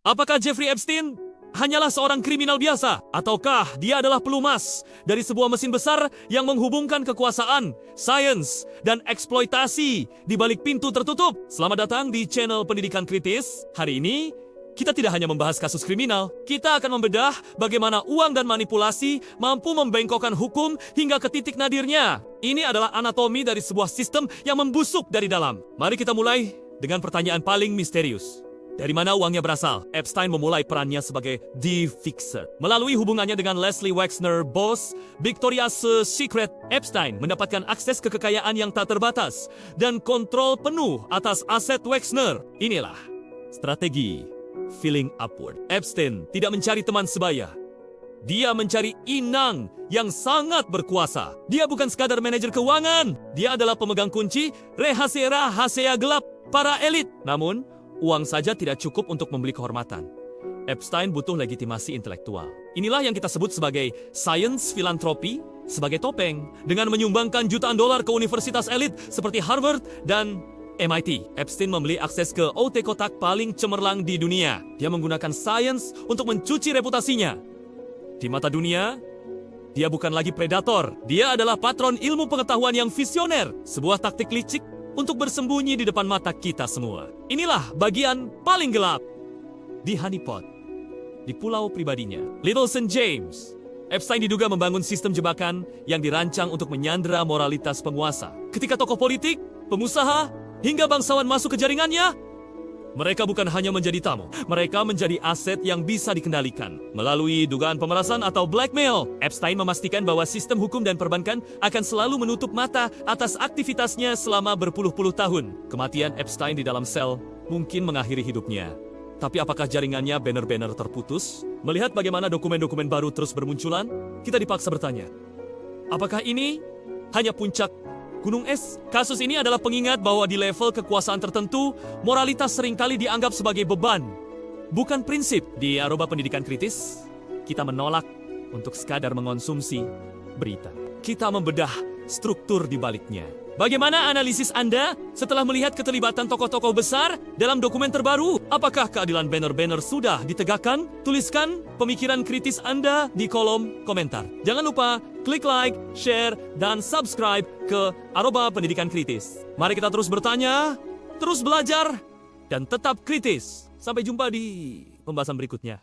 Apakah Jeffrey Epstein hanyalah seorang kriminal biasa? Ataukah dia adalah pelumas dari sebuah mesin besar yang menghubungkan kekuasaan, sains, dan eksploitasi di balik pintu tertutup? Selamat datang di channel Pendidikan Kritis. Hari ini, kita tidak hanya membahas kasus kriminal, kita akan membedah bagaimana uang dan manipulasi mampu membengkokkan hukum hingga ke titik nadirnya. Ini adalah anatomi dari sebuah sistem yang membusuk dari dalam. Mari kita mulai dengan pertanyaan paling misterius. Dari mana uangnya berasal? Epstein memulai perannya sebagai The Fixer. Melalui hubungannya dengan Leslie Wexner, bos Victoria's Secret, Epstein mendapatkan akses ke kekayaan yang tak terbatas dan kontrol penuh atas aset Wexner. Inilah strategi feeling upward. Epstein tidak mencari teman sebaya. Dia mencari inang yang sangat berkuasa. Dia bukan sekadar manajer keuangan. Dia adalah pemegang kunci rahasia-rahasia gelap para elit. Namun, uang saja tidak cukup untuk membeli kehormatan. Epstein butuh legitimasi intelektual. Inilah yang kita sebut sebagai science philanthropy, sebagai topeng, dengan menyumbangkan jutaan dolar ke universitas elit seperti Harvard dan MIT. Epstein membeli akses ke OT kotak paling cemerlang di dunia. Dia menggunakan sains untuk mencuci reputasinya. Di mata dunia, dia bukan lagi predator. Dia adalah patron ilmu pengetahuan yang visioner. Sebuah taktik licik untuk bersembunyi di depan mata kita semua. Inilah bagian paling gelap di honeypot, di pulau pribadinya, Little St. James. Epstein diduga membangun sistem jebakan yang dirancang untuk menyandera moralitas penguasa. Ketika tokoh politik, pengusaha, hingga bangsawan masuk ke jaringannya, mereka bukan hanya menjadi tamu, mereka menjadi aset yang bisa dikendalikan. Melalui dugaan pemerasan atau blackmail, Epstein memastikan bahwa sistem hukum dan perbankan akan selalu menutup mata atas aktivitasnya selama berpuluh-puluh tahun. Kematian Epstein di dalam sel mungkin mengakhiri hidupnya. Tapi apakah jaringannya banner-banner terputus? Melihat bagaimana dokumen-dokumen baru terus bermunculan, kita dipaksa bertanya, apakah ini hanya puncak gunung es? Kasus ini adalah pengingat bahwa di level kekuasaan tertentu, moralitas seringkali dianggap sebagai beban, bukan prinsip. Di Aroba Pendidikan Kritis, kita menolak untuk sekadar mengonsumsi berita. Kita membedah struktur di baliknya. Bagaimana analisis Anda setelah melihat keterlibatan tokoh-tokoh besar dalam dokumen terbaru? Apakah keadilan banner-banner sudah ditegakkan? Tuliskan pemikiran kritis Anda di kolom komentar. Jangan lupa klik like, share, dan subscribe ke Aroba Pendidikan Kritis. Mari kita terus bertanya, terus belajar, dan tetap kritis. Sampai jumpa di pembahasan berikutnya.